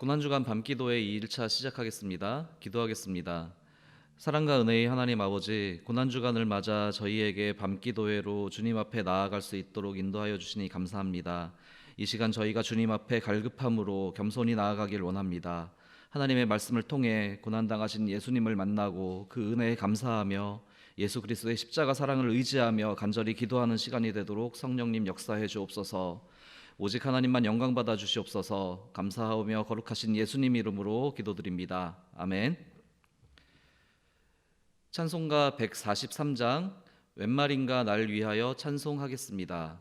고난주간 밤기도회 2일차 시작하겠습니다. 기도하겠습니다. 사랑과 은혜의 하나님 아버지, 고난주간을 맞아 저희에게 밤기도회로 주님 앞에 나아갈 수 있도록 인도하여 주시니 감사합니다. 이 시간 저희가 주님 앞에 갈급함으로 겸손히 나아가길 원합니다. 하나님의 말씀을 통해 고난당하신 예수님을 만나고 그 은혜에 감사하며 예수 그리스도의 십자가 사랑을 의지하며 간절히 기도하는 시간이 되도록 성령님 역사해 주옵소서. 오직 하나님만 영광 받아 주시옵소서. 감사하오며 거룩하신 예수님 이름으로 기도드립니다. 아멘. 찬송가 143장 웬 말인가 날 위하여 찬송하겠습니다.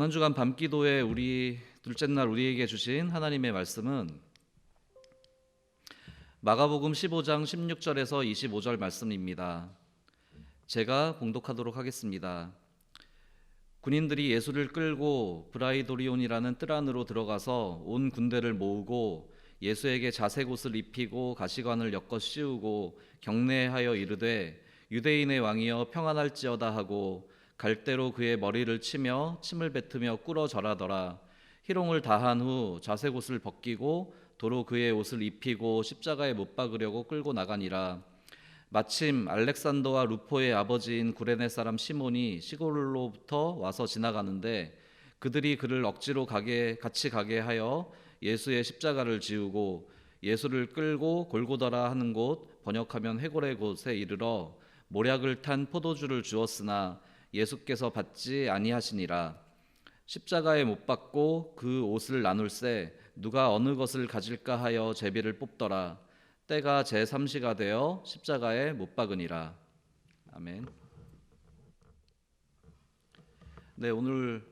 고난주간 밤기도회 우리 둘째 날 우리에게 주신 하나님의 말씀은 마가복음 15장 16절에서 25절 말씀입니다. 제가 봉독하도록 하겠습니다. 군인들이 예수를 끌고 브라이도리온이라는 뜰 안으로 들어가서 온 군대를 모으고 예수에게 자색 옷을 입히고 가시관을 엮어 씌우고 경례하여 이르되 유대인의 왕이여 평안할지어다 하고 갈대로 그의 머리를 치며 침을 뱉으며 꿇어 절하더라. 희롱을 다한 후 자색 옷을 벗기고 도로 그의 옷을 입히고 십자가에 못 박으려고 끌고 나가니라. 마침 알렉산더와 루포의 아버지인 구레네 사람 시몬이 시골로부터 와서 지나가는데 그들이 그를 억지로 같이 가게 하여 예수의 십자가를 지우고 예수를 끌고 골고다라 하는 곳, 번역하면 해골의 곳에 이르러 모략을 탄 포도주를 주었으나 예수께서 받지 아니하시니라. 십자가에 못 박고 그 옷을 나눌새 누가 어느 것을 가질까 하여 제비를 뽑더라. 때가 제3시가 되어 십자가에 못 박으니라. 아멘. 네, 오늘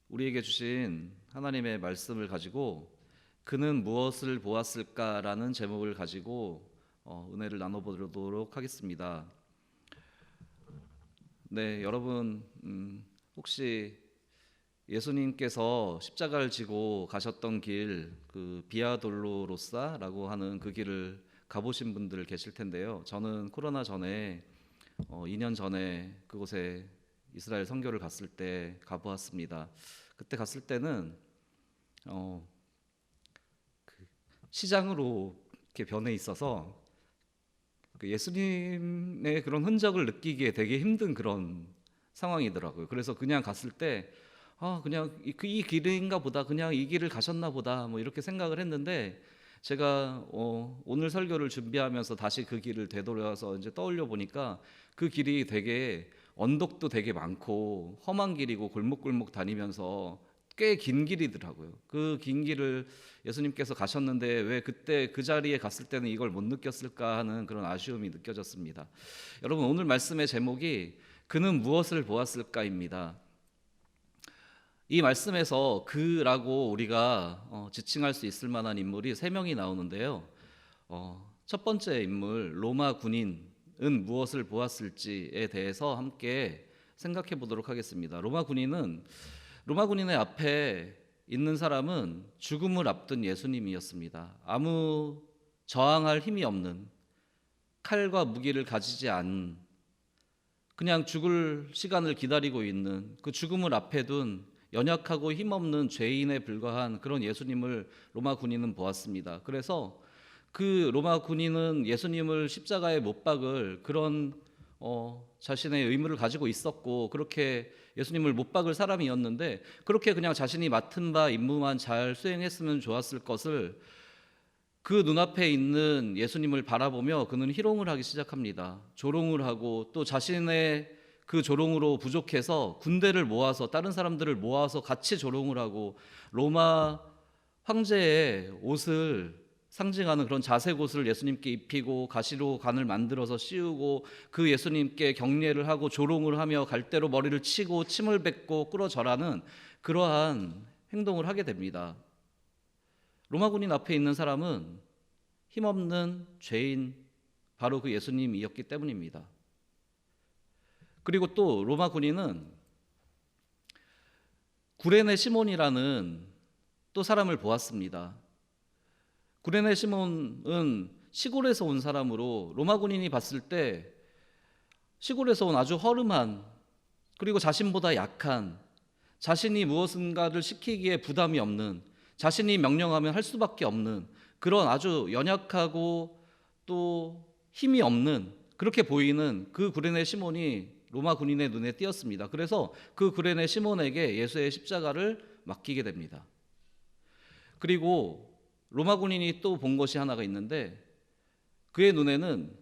우리에게 주신 하나님의 말씀을 가지고 그는 무엇을 보았을까라는 제목을 가지고 은혜를 나눠보도록 하겠습니다. 네, 여러분 혹시 예수님께서 십자가를 지고 가셨던 길, 그 비아 돌로로사라고 하는 그 길을 가보신 분들 계실 텐데요. 저는 코로나 전에 2년 전에 그곳에 이스라엘 선교를 갔을 때 가보았습니다. 그때 갔을 때는 그 시장으로 이렇게 변해 있어서 그 예수님의 그런 흔적을 느끼기에 되게 힘든 그런 상황이더라고요. 그래서 그냥 갔을 때 그냥 이 길인가 보다, 그냥 이 길을 가셨나 보다, 뭐 이렇게 생각을 했는데, 제가 오늘 설교를 준비하면서 다시 그 길을 되돌아서 이제 떠올려 보니까 그 길이 되게 언덕도 되게 많고 험한 길이고 골목골목 다니면서 꽤 긴 길이더라고요. 그 긴 길을 예수님께서 가셨는데 왜 그때 그 자리에 갔을 때는 이걸 못 느꼈을까 하는 그런 아쉬움이 느껴졌습니다. 여러분, 오늘 말씀의 제목이 그는 무엇을 보았을까입니다. 이 말씀에서 그라고 우리가 지칭할 수 있을 만한 인물이 3명이 나오는데요. 첫 번째 인물 로마 군인은 무엇을 보았을지에 대해서 함께 생각해 보도록 하겠습니다. 로마 군인의 앞에 있는 사람은 죽음을 앞둔 예수님이었습니다. 아무 저항할 힘이 없는, 칼과 무기를 가지지 않은, 그냥 죽을 시간을 기다리고 있는, 그 죽음을 앞에 둔 연약하고 힘없는 죄인에 불과한 그런 예수님을 로마 군인은 보았습니다. 그래서 그 로마 군인은 예수님을 십자가에 못 박을 그런 자신의 의무를 가지고 있었고, 그렇게 예수님을 못 박을 사람이었는데, 그렇게 그냥 자신이 맡은 바 임무만 잘 수행했으면 좋았을 것을 그 눈앞에 있는 예수님을 바라보며 그는 희롱을 하기 시작합니다. 조롱을 하고, 또 자신의 그 조롱으로 부족해서 군대를 모아서, 다른 사람들을 모아서 같이 조롱을 하고, 로마 황제의 옷을 상징하는 그런 자색 옷을 예수님께 입히고 가시로 간을 만들어서 씌우고 그 예수님께 경례를 하고 조롱을 하며 갈대로 머리를 치고 침을 뱉고 끌어절하는 그러한 행동을 하게 됩니다. 로마 군인 앞에 있는 사람은 힘없는 죄인, 바로 그 예수님이었기 때문입니다. 그리고 또 로마 군인은 구레네 시몬이라는 또 사람을 보았습니다. 구레네 시몬은 시골에서 온 사람으로 로마 군인이 봤을 때 시골에서 온 아주 허름한, 그리고 자신보다 약한, 자신이 무엇인가를 시키기에 부담이 없는, 자신이 명령하면 할 수밖에 없는 그런 아주 연약하고 또 힘이 없는, 그렇게 보이는 그 구레네 시몬이 로마 군인의 눈에 띄었습니다. 그래서 그 구레네 시몬에게 예수의 십자가를 맡기게 됩니다. 그리고 로마 군인이 또 본 것이 하나가 있는데, 그의 눈에는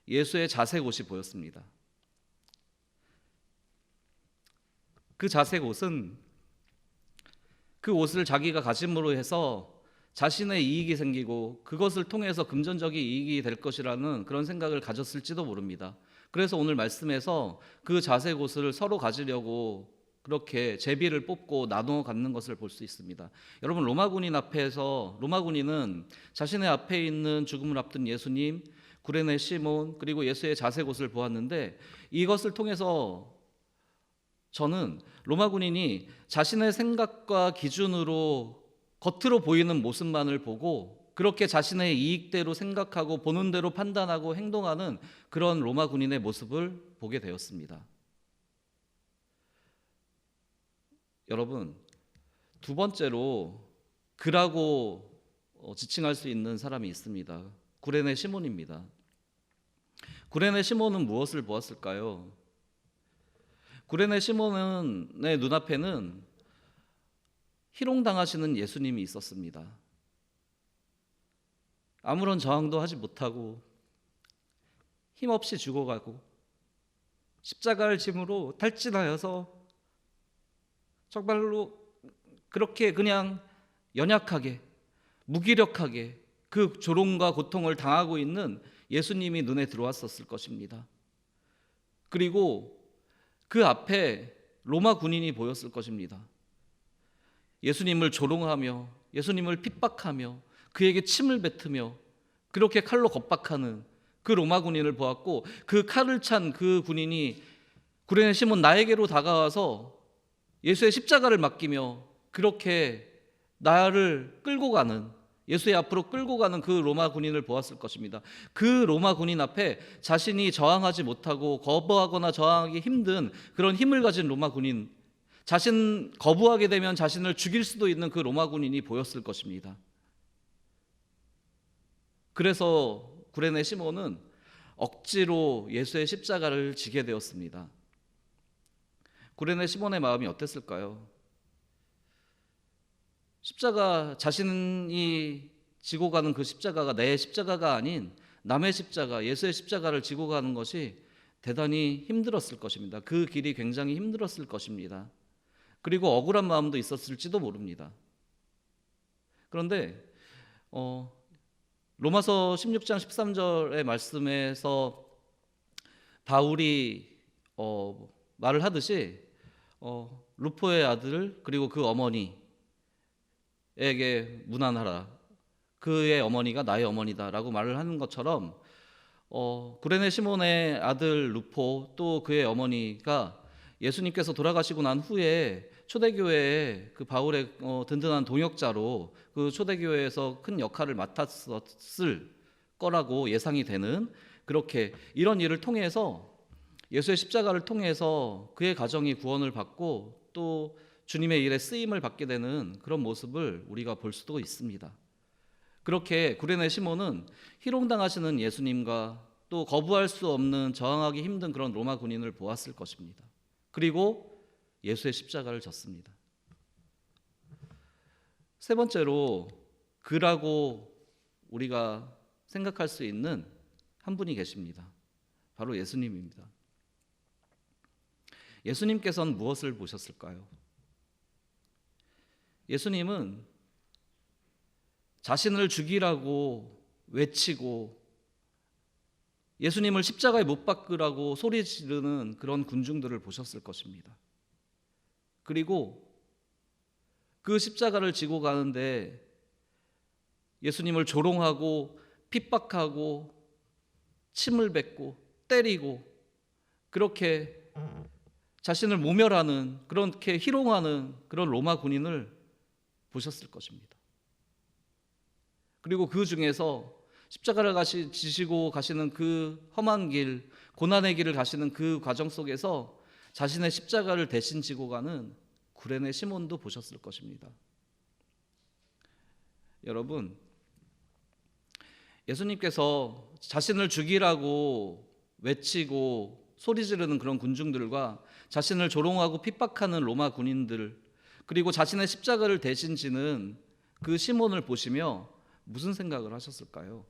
예수의 자색 옷이 보였습니다. 그 자색 옷은 그 옷을 자기가 가짐으로 해서 자신의 이익이 생기고 그것을 통해서 금전적인 이익이 될 것이라는 그런 생각을 가졌을지도 모릅니다. 그래서 오늘 말씀에서 그 자색 옷을 서로 가지려고 그렇게 제비를 뽑고 나눠 갖는 것을 볼 수 있습니다. 여러분, 로마 군인은 자신의 앞에 있는 죽음을 앞둔 예수님, 구레네 시몬, 그리고 예수의 자색 옷을 보았는데, 이것을 통해서 저는 로마 군인이 자신의 생각과 기준으로 겉으로 보이는 모습만을 보고 그렇게 자신의 이익대로 생각하고 보는 대로 판단하고 행동하는 그런 로마 군인의 모습을 보게 되었습니다. 여러분, 두 번째로 그라고 지칭할 수 있는 사람이 있습니다. 구레네 시몬입니다. 구레네 시몬은 무엇을 보았을까요? 구레네 시몬의 눈앞에는 희롱당하시는 예수님이 있었습니다. 아무런 저항도 하지 못하고 힘없이 죽어가고 십자가를 짐으로 탈진하여서 정말로 그렇게 그냥 연약하게, 무기력하게 그 조롱과 고통을 당하고 있는 예수님이 눈에 들어왔었을 것입니다. 그리고 그 앞에 로마 군인이 보였을 것입니다. 예수님을 조롱하며 예수님을 핍박하며 그에게 침을 뱉으며 그렇게 칼로 겁박하는 그 로마 군인을 보았고, 그 칼을 찬 그 군인이 구레네 시몬 나에게로 다가와서 예수의 십자가를 맡기며 그렇게 나를 끌고 가는, 예수의 앞으로 끌고 가는 그 로마 군인을 보았을 것입니다. 그 로마 군인 앞에 자신이 저항하지 못하고 거부하거나 저항하기 힘든 그런 힘을 가진 로마 군인, 거부하게 되면 자신을 죽일 수도 있는 그 로마 군인이 보였을 것입니다. 그래서 구레네 시몬은 억지로 예수의 십자가를 지게 되었습니다. 구레네 시몬의 마음이 어땠을까요? 십자가, 자신이 지고 가는 그 십자가가 내 십자가가 아닌 남의 십자가, 예수의 십자가를 지고 가는 것이 대단히 힘들었을 것입니다. 그 길이 굉장히 힘들었을 것입니다. 그리고 억울한 마음도 있었을지도 모릅니다. 그런데 로마서 16장 13절의 말씀에서 바울이 말을 하듯이 루포의 아들 그리고 그 어머니에게 문안하라, 그의 어머니가 나의 어머니다라고 말을 하는 것처럼 구레네 시몬의 아들 루포 또 그의 어머니가 예수님께서 돌아가시고 난 후에 초대교회에 그 바울의 든든한 동역자로 그 초대교회에서 큰 역할을 맡았을 거라고 예상이 되는, 그렇게 이런 일을 통해서, 예수의 십자가를 통해서 그의 가정이 구원을 받고 또 주님의 일에 쓰임을 받게 되는 그런 모습을 우리가 볼 수도 있습니다. 그렇게 구레네 시몬은 희롱당하시는 예수님과 또 거부할 수 없는, 저항하기 힘든 그런 로마 군인을 보았을 것입니다. 그리고 예수의 십자가를 졌습니다. 세 번째로 그라고 우리가 생각할 수 있는 한 분이 계십니다. 바로 예수님입니다. 예수님께서는 무엇을 보셨을까요? 예수님은 자신을 죽이라고 외치고 예수님을 십자가에 못 박으라고 소리 지르는 그런 군중들을 보셨을 것입니다. 그리고 그 십자가를 지고 가는데 예수님을 조롱하고 핍박하고 침을 뱉고 때리고 그렇게 자신을 모멸하는, 그렇게 희롱하는 그런 로마 군인을 보셨을 것입니다. 그리고 그 중에서 십자가를 지시고 가시는 그 험한 길, 고난의 길을 가시는 그 과정 속에서 자신의 십자가를 대신 지고 가는 구레네 시몬도 보셨을 것입니다. 여러분, 예수님께서 자신을 죽이라고 외치고 소리 지르는 그런 군중들과 자신을 조롱하고 핍박하는 로마 군인들, 그리고 자신의 십자가를 대신 지는 그 시몬을 보시며 무슨 생각을 하셨을까요?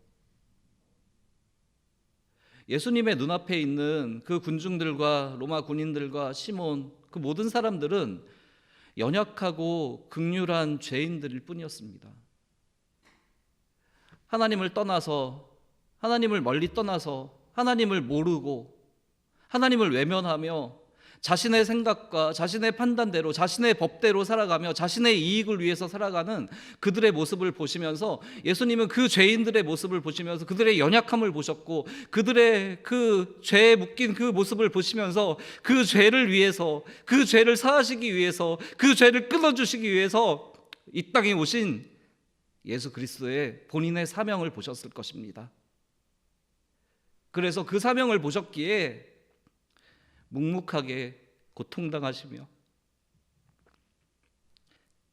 예수님의 눈앞에 있는 그 군중들과 로마 군인들과 시몬, 그 모든 사람들은 연약하고 극률한 죄인들일 뿐이었습니다. 하나님을 떠나서, 하나님을 멀리 떠나서 하나님을 모르고 하나님을 외면하며 자신의 생각과 자신의 판단대로, 자신의 법대로 살아가며 자신의 이익을 위해서 살아가는 그들의 모습을 보시면서 예수님은 그 죄인들의 모습을 보시면서 그들의 연약함을 보셨고, 그들의 그 죄에 묶인 그 모습을 보시면서 그 죄를 위해서, 그 죄를 사하시기 위해서, 그 죄를 끊어주시기 위해서 이 땅에 오신 예수 그리스도의 본인의 사명을 보셨을 것입니다. 그래서 그 사명을 보셨기에 묵묵하게 고통당하시며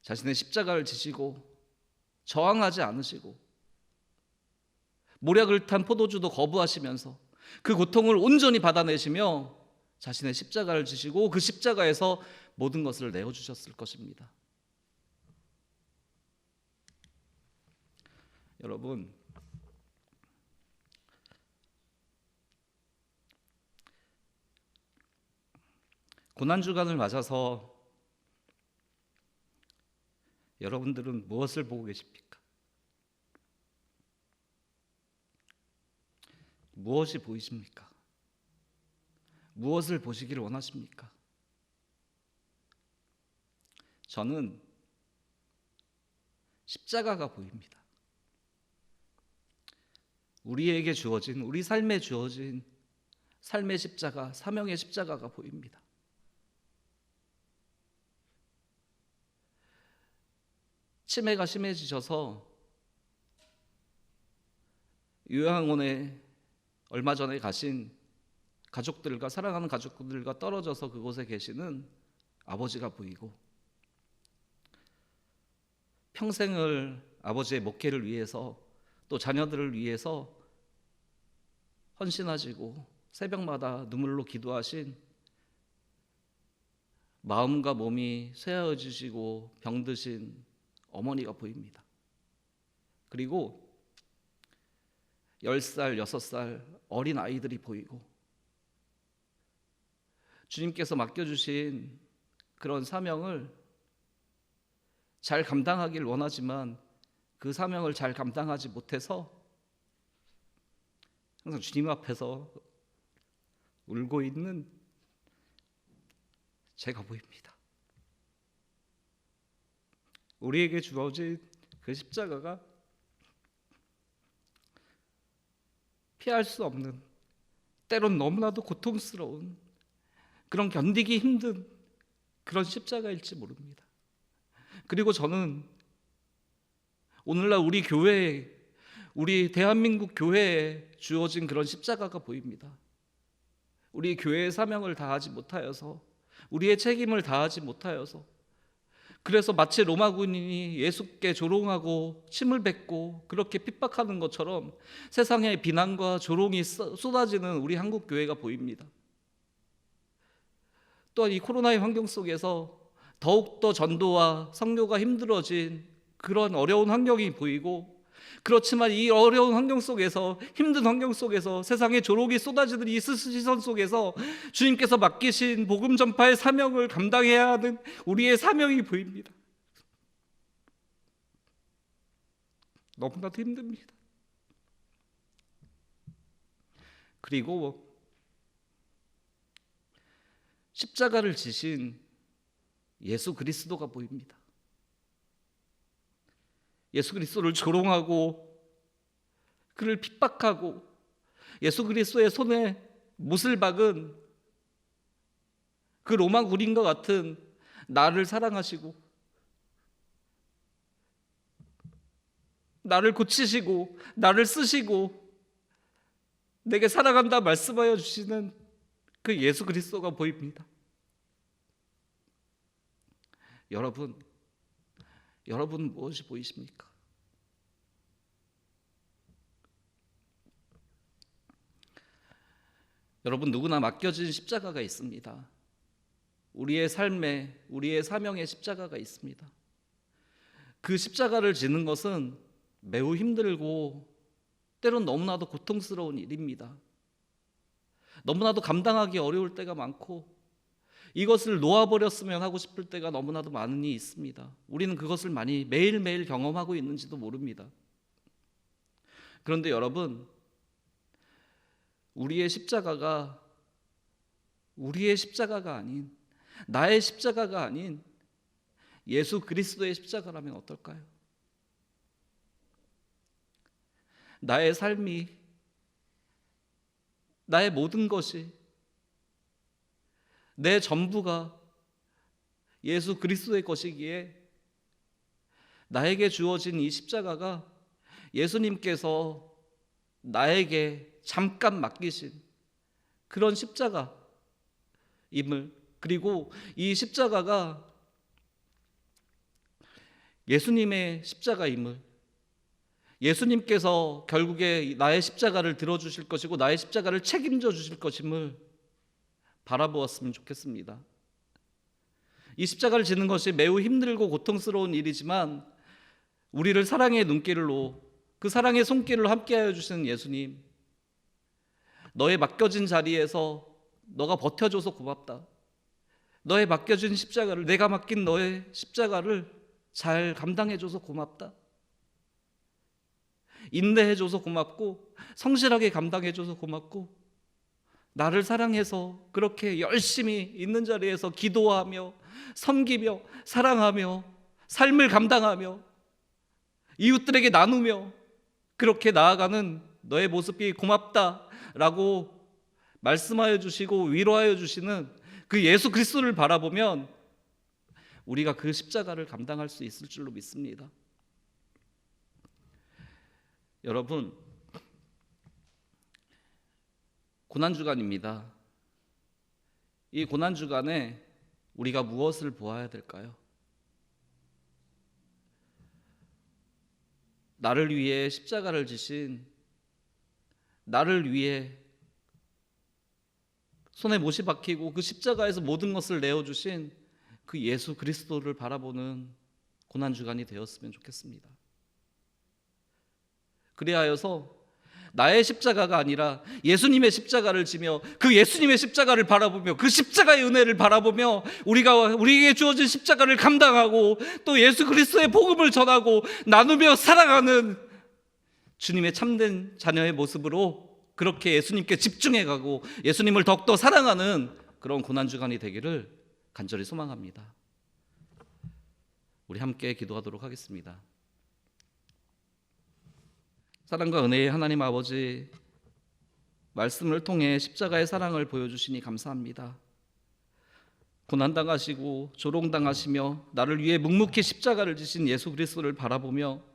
자신의 십자가를 지시고 저항하지 않으시고 모략을 탄 포도주도 거부하시면서 그 고통을 온전히 받아내시며 자신의 십자가를 지시고 그 십자가에서 모든 것을 내어주셨을 것입니다. 여러분, 고난주간을 맞아서 여러분들은 무엇을 보고 계십니까? 무엇이 보이십니까? 무엇을 보시기를 원하십니까? 저는 십자가가 보입니다. 우리에게 주어진, 우리 삶에 주어진 삶의 십자가, 사명의 십자가가 보입니다. 치매가 심해지셔서 요양원에 얼마 전에 가신 가족들과, 사랑하는 가족들과 떨어져서 그곳에 계시는 아버지가 보이고, 평생을 아버지의 목회를 위해서 또 자녀들을 위해서 헌신하시고 새벽마다 눈물로 기도하신, 마음과 몸이 쇠하여지시고 병드신 어머니가 보입니다. 그리고 10살, 6살 어린 아이들이 보이고, 주님께서 맡겨주신 그런 사명을 잘 감당하길 원하지만 그 사명을 잘 감당하지 못해서 항상 주님 앞에서 울고 있는 제가 보입니다. 우리에게 주어진 그 십자가가 피할 수 없는, 때론 너무나도 고통스러운, 그런 견디기 힘든 그런 십자가일지 모릅니다. 그리고 저는 오늘날 우리 교회에, 우리 대한민국 교회에 주어진 그런 십자가가 보입니다. 우리 교회의 사명을 다하지 못하여서, 우리의 책임을 다하지 못하여서, 그래서 마치 로마 군인이 예수께 조롱하고 침을 뱉고 그렇게 핍박하는 것처럼 세상에 비난과 조롱이 쏟아지는 우리 한국 교회가 보입니다. 또한 이 코로나의 환경 속에서 더욱더 전도와 선교가 힘들어진 그런 어려운 환경이 보이고, 그렇지만 이 어려운 환경 속에서, 힘든 환경 속에서, 세상에 조롱이 쏟아지는 이 시선 속에서 주님께서 맡기신 복음 전파의 사명을 감당해야 하는 우리의 사명이 보입니다. 너무나도 힘듭니다. 그리고 십자가를 지신 예수 그리스도가 보입니다. 예수 그리스도를 조롱하고 그를 핍박하고 예수 그리스도의 손에 못을 박은 그 로마 군인과 같은 나를 사랑하시고 나를 고치시고 나를 쓰시고 내게 사랑한다 말씀하여 주시는 그 예수 그리스도가 보입니다. 여러분 무엇이 보이십니까? 여러분 누구나 맡겨진 십자가가 있습니다. 우리의 삶에, 우리의 사명의 십자가가 있습니다. 그 십자가를 지는 것은 매우 힘들고 때론 너무나도 고통스러운 일입니다. 너무나도 감당하기 어려울 때가 많고, 이것을 놓아버렸으면 하고 싶을 때가 너무나도 많으니 있습니다. 우리는 그것을 많이 매일매일 경험하고 있는지도 모릅니다. 그런데 여러분, 우리의 십자가가 아닌, 나의 십자가가 아닌 예수 그리스도의 십자가라면 어떨까요? 나의 삶이, 나의 모든 것이, 내 전부가 예수 그리스도의 것이기에 나에게 주어진 이 십자가가 예수님께서 나에게 잠깐 맡기신 그런 십자가임을, 그리고 이 십자가가 예수님의 십자가임을, 예수님께서 결국에 나의 십자가를 들어주실 것이고 나의 십자가를 책임져 주실 것임을 바라보았으면 좋겠습니다. 이 십자가를 지는 것이 매우 힘들고 고통스러운 일이지만 우리를 사랑의 눈길로, 그 사랑의 손길을 함께하여 주시는 예수님, 너의 맡겨진 자리에서 너가 버텨줘서 고맙다. 너의 맡겨진 십자가를, 내가 맡긴 너의 십자가를 잘 감당해줘서 고맙다. 인내해줘서 고맙고 성실하게 감당해줘서 고맙고, 나를 사랑해서 그렇게 열심히 있는 자리에서 기도하며 섬기며 사랑하며 삶을 감당하며 이웃들에게 나누며 그렇게 나아가는 너의 모습이 고맙다라고 말씀하여 주시고 위로하여 주시는 그 예수 그리스도를 바라보면 우리가 그 십자가를 감당할 수 있을 줄로 믿습니다. 여러분, 고난주간입니다. 이 고난주간에 우리가 무엇을 보아야 될까요? 나를 위해 십자가를 지신, 나를 위해 손에 못이 박히고 그 십자가에서 모든 것을 내어주신 그 예수 그리스도를 바라보는 고난주간이 되었으면 좋겠습니다. 그리하여서 나의 십자가가 아니라 예수님의 십자가를 지며 그 예수님의 십자가를 바라보며 그 십자가의 은혜를 바라보며 우리에게 주어진 십자가를 감당하고 또 예수 그리스도의 복음을 전하고 나누며 살아가는 주님의 참된 자녀의 모습으로 그렇게 예수님께 집중해가고 예수님을 더욱더 사랑하는 그런 고난주간이 되기를 간절히 소망합니다. 우리 함께 기도하도록 하겠습니다. 사랑과 은혜의 하나님 아버지, 말씀을 통해 십자가의 사랑을 보여주시니 감사합니다. 고난당하시고 조롱당하시며 나를 위해 묵묵히 십자가를 지신 예수 그리스도를 바라보며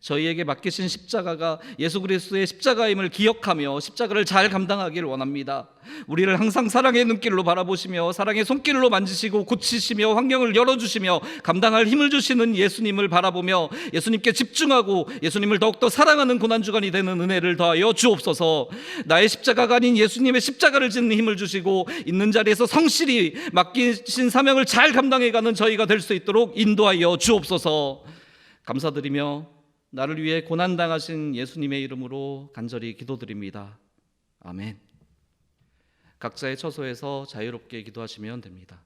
저희에게 맡기신 십자가가 예수 그리스도의 십자가임을 기억하며 십자가를 잘 감당하기를 원합니다. 우리를 항상 사랑의 눈길로 바라보시며 사랑의 손길로 만지시고 고치시며 환경을 열어주시며 감당할 힘을 주시는 예수님을 바라보며 예수님께 집중하고 예수님을 더욱더 사랑하는 고난주간이 되는 은혜를 더하여 주옵소서. 나의 십자가가 아닌 예수님의 십자가를 짓는 힘을 주시고 있는 자리에서 성실히 맡기신 사명을 잘 감당해가는 저희가 될 수 있도록 인도하여 주옵소서. 감사드리며 나를 위해 고난당하신 예수님의 이름으로 간절히 기도드립니다. 아멘. 각자의 처소에서 자유롭게 기도하시면 됩니다.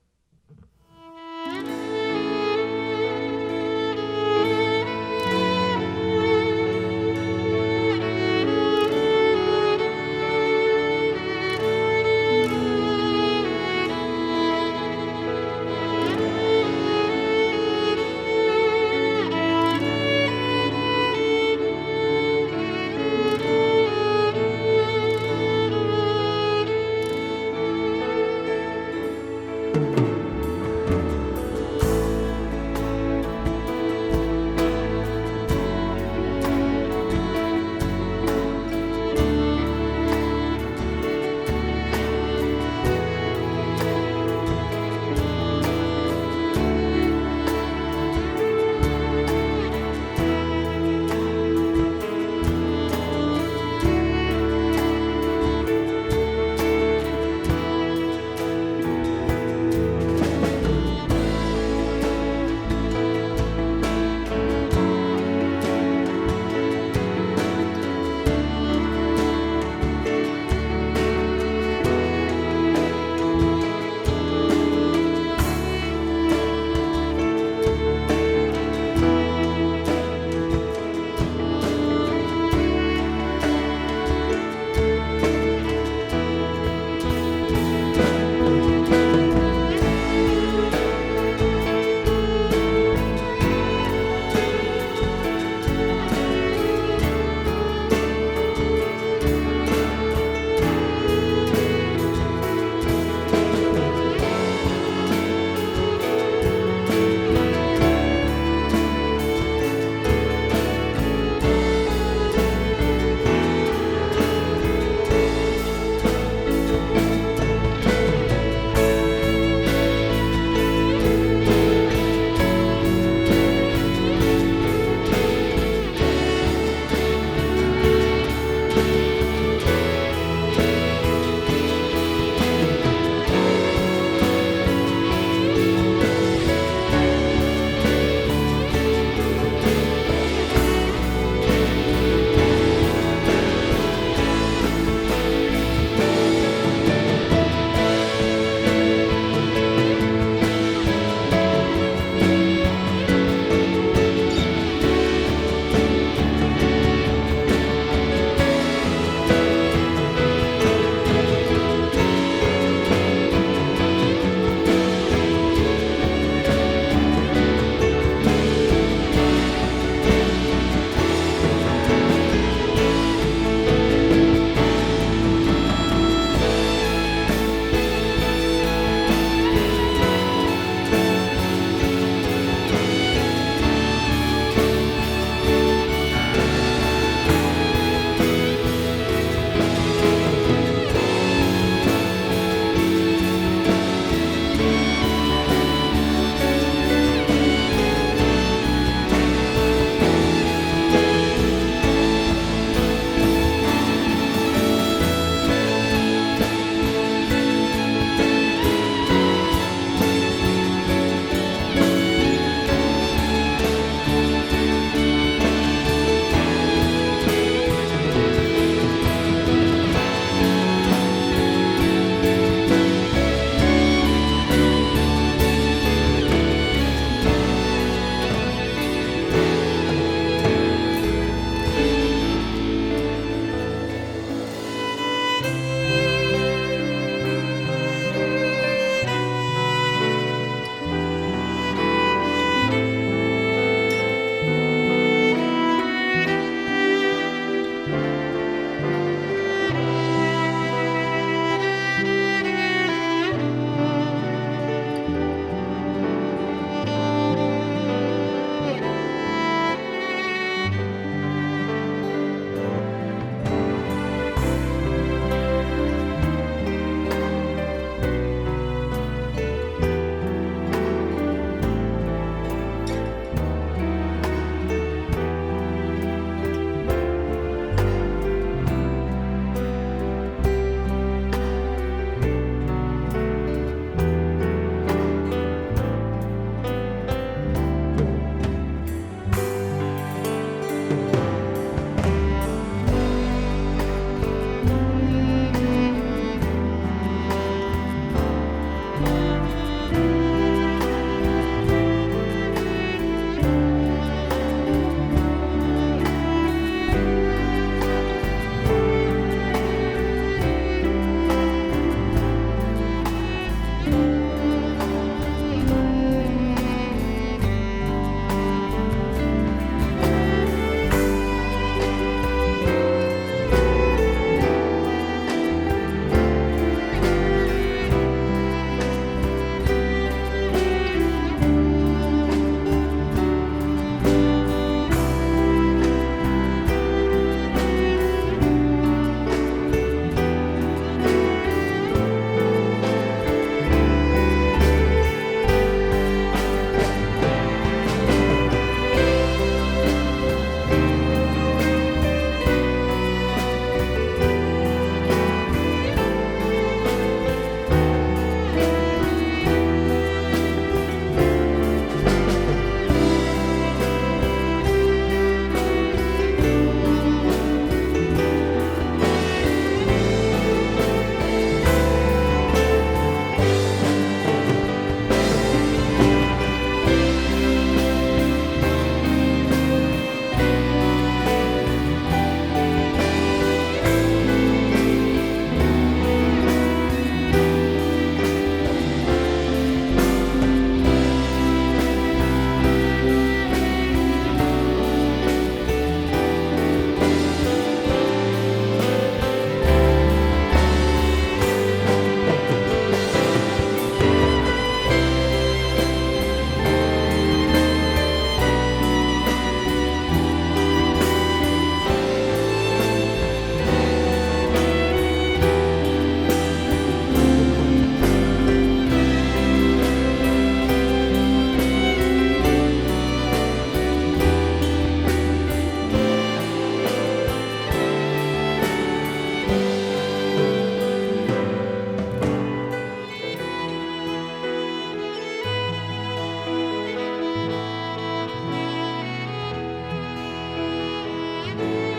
주의